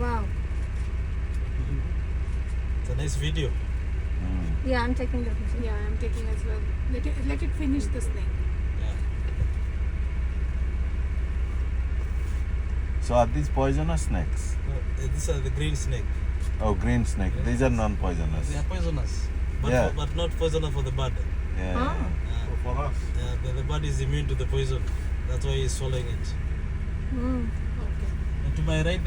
Wow. It's a nice video. Yeah, I'm taking the video. Yeah, I'm taking as well. Let it finish the snake. Yeah. So are these poisonous snakes? These are the green snake. Oh, green snake. Yeah. These are non-poisonous. They are poisonous, but, Yeah. but not poisonous for the bird. Yeah. Ah. Yeah. For us. The bird is immune to the poison. That's why he's swallowing it. Mm. Okay. And to my right,